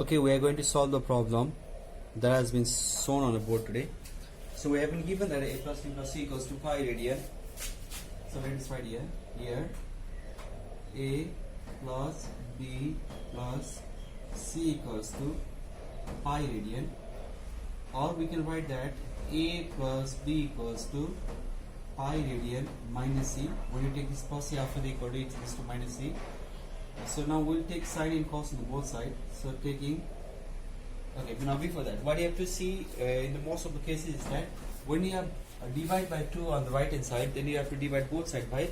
Okay, we are going to solve the problem that has been shown on the board today. So we have been given that a plus b plus c equals to pi radian. So let us write here a plus b plus c equals to pi radian, or we can write that a plus b equals to pi radian minus c. When you take this plus c after the equal to, it equals to minus c. So now we'll take sine and cos on both sides. So taking, okay, now before that, what you have to see in the most of the cases is that when you have divide by 2 on the right hand side, then you have to divide both sides by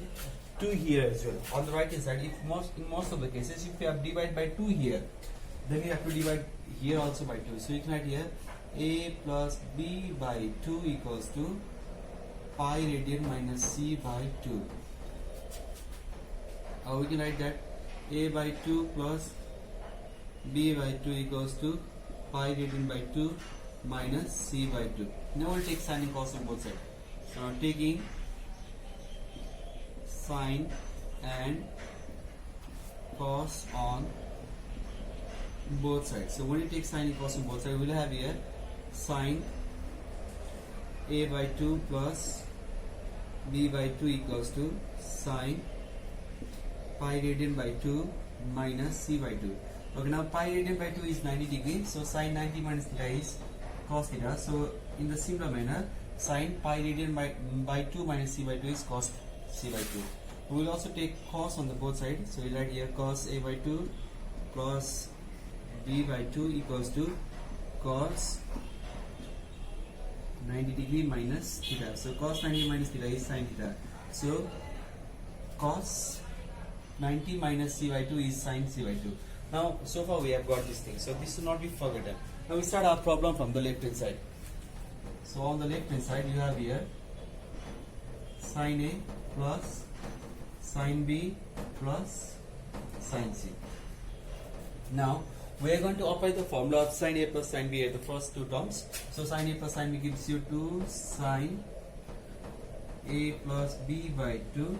2 here as well. On the right hand side, in most of the cases, if you have divide by 2 here, then you have to divide here also by 2. So you can write here a plus b by 2 equals to pi radian minus c by 2. Or we can write that a by 2 plus b by 2 equals to pi radian by 2 minus c by 2. Now we'll take sine and cos on both sides. So I'm taking sine and cos on both sides. So when you take sine and cos on both sides, we'll have here sine a by 2 plus b by 2 equals to sine pi radian by 2 minus c by 2. Okay, now pi radian by 2 is 90 degrees, so sine 90 minus theta is cos theta. So in the similar manner, sine pi radian by 2 minus c by 2 is cos c by 2. We will also take cos on the both sides. So we write here cos a by 2 plus b by 2 equals to cos 90 degree minus theta. So cos 90 minus theta is sin theta. So cos 90 minus c by 2 is sin c by 2. Now, so far we have got this thing. So this should not be forgotten. Now we start our problem from the left hand side. So on the left hand side you have here sin A plus sin B plus sin C. Now we are going to apply the formula of sin A plus sin B at the first two terms. So sin A plus sin B gives you 2 sin A plus B by 2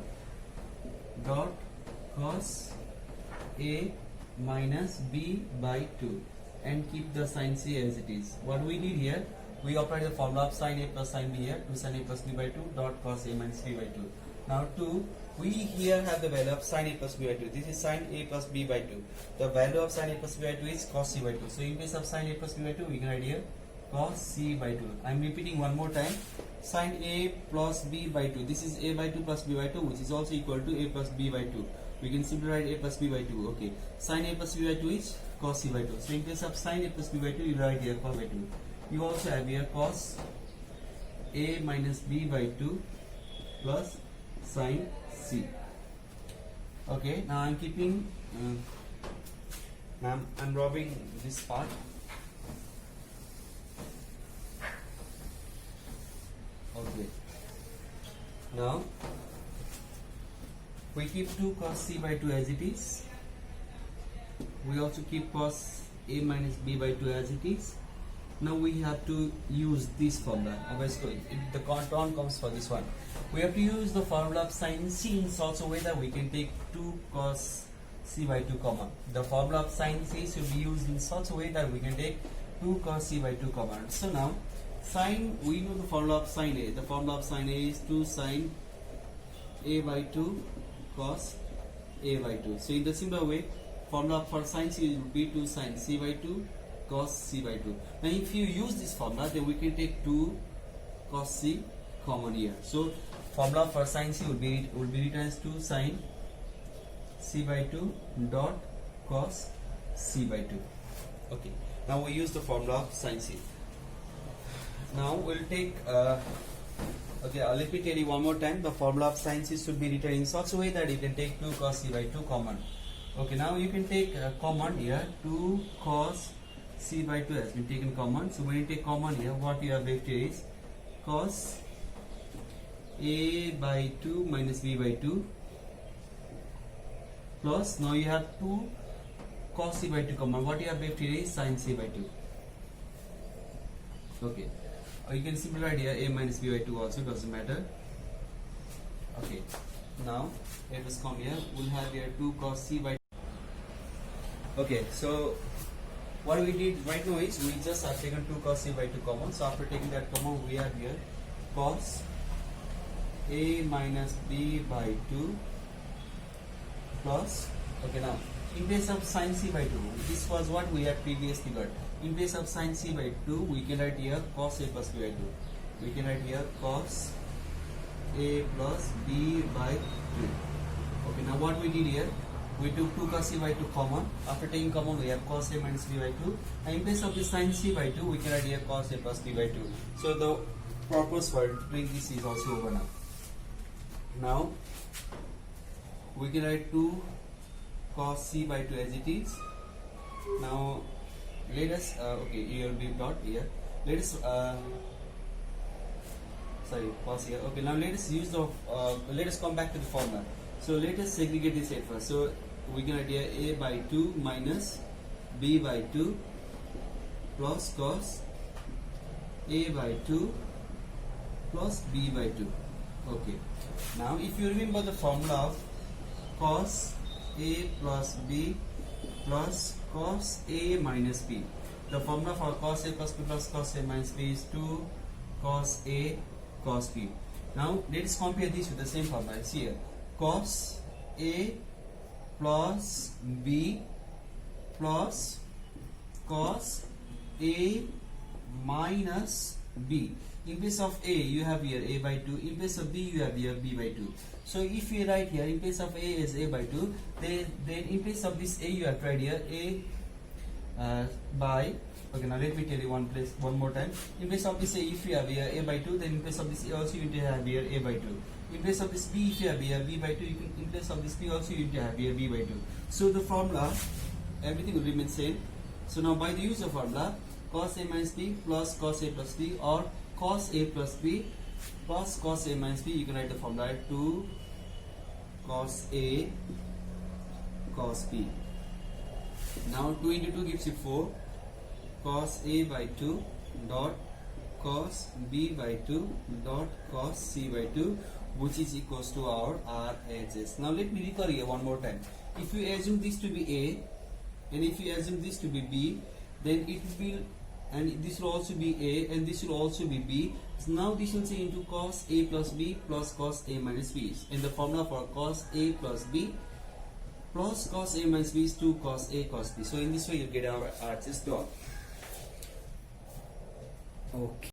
dot cos A minus b by 2 and keep the sin c as it is. What we did here, we apply the formula of sin a plus sin b here, 2 sin a plus b by 2 dot cos a minus b by 2. Now 2, we here have the value of sin a plus b by 2. This is sin a plus b by 2. The value of sin a plus b by 2 is cos c by 2. So in place of sin a plus b by 2, we can write here cos c by 2. I am repeating one more time. Sin a plus b by 2. This is a by 2 plus b by 2, which is also equal to a plus b by 2. We can simply write a plus b by 2. Okay, sin a plus b by 2 is cos c by 2. So in place of sin a plus b by 2, you write here cos by 2. You also have here cos a minus b by 2 plus sin c. Okay, now I'm keeping I'm robbing this part. Okay, now we keep 2 cos c by 2 as it is. We also keep cos a minus b by 2 as it is. Now we have to use this formula. Obviously, the term comes for this one. We have to use the formula of sin c in such a way that we can take 2 cos c by 2 common. The formula of sin c should be used in such a way that we can take 2 cos c by 2 common. So now, sin, we know the formula of sin a. The formula of sin a is 2 sin a by 2 cos a by 2. So in the similar way, formula for sin c will be 2 sin c by 2 cos c by 2. Now if you use this formula, then we can take 2 cos c common here. So formula for sin c will be written as 2 sin c by 2 dot cos c by 2. Okay, now we use the formula of sin c. Now we'll take okay, let me tell you one more time. The formula of sin c should be written in such a way that you can take 2 cos c by 2 common. Okay, now you can take common here. 2 cos c by 2 has been taken common. So when you take common here, what you have left here is cos a by 2 minus b by 2 plus, now you have 2 cos c by 2 common. What you have left here is sin c by 2. Okay, or you can simply write here a minus b by 2 also, doesn't matter. Okay, now let us come here. We'll have here 2 cos c by 2. Okay, so what we did right now is we just have taken 2 cos A by 2 common. So after taking that common, we have here cos A minus B by 2 plus, okay, now in place of sin C by 2, this was what we had previously got. In place of sin C by 2, we can write here cos A plus B by 2. We can write here cos A plus B by 2. Okay, now what we did here, we took 2 cos C by 2 common. After taking common, we have cos A minus B by 2. And in place of this sin C by 2, we can write here cos A plus B by 2. So the purpose for doing this is also over now. Now we can write 2 cos C by 2 as it is. Now let us okay, here will be dot here. Let us pause here. Okay, now let us use the let us come back to the formula. So let us segregate this at first. So we can write here A by 2 minus B by 2 plus cos A by 2 plus B by 2. Okay. Now if you remember the formula of cos A plus B plus cos A minus B. The formula for cos A plus B plus cos A minus B is 2 cos A cos B. Now let us compare this with the same formula. See here, cos A plus B plus cos A minus B. In place of A, you have here A by 2. In place of B, you have here B by 2. So if you write here, in place of A is A by 2, then in place of this A, you have tried here A by, okay, now let me tell you one more time. In place of this A, if you have here A by 2, then in place of this A also you need to have here A by 2. In place of this B, if you have here B by 2, in place of this B also you need to have here B by 2. So the formula, everything will remain same. So now by the use of formula, cos A minus B plus cos A plus B, or cos A plus B plus cos A minus B, you can write the formula 2 cos A cos B. Now 2 into 2 gives you 4 cos A by 2 dot cos B by 2 dot cos C by 2, which is equals to our RHS. Now let me recall here one more time. If you assume this to be A and if you assume this to be B, then it will, and this will also be A and this will also be B. So now this will say into cos A plus B plus cos A minus B, and the formula for cos A plus B plus cos A minus B is 2 cos A cos B. So in this way you get our RHS dot. Okay.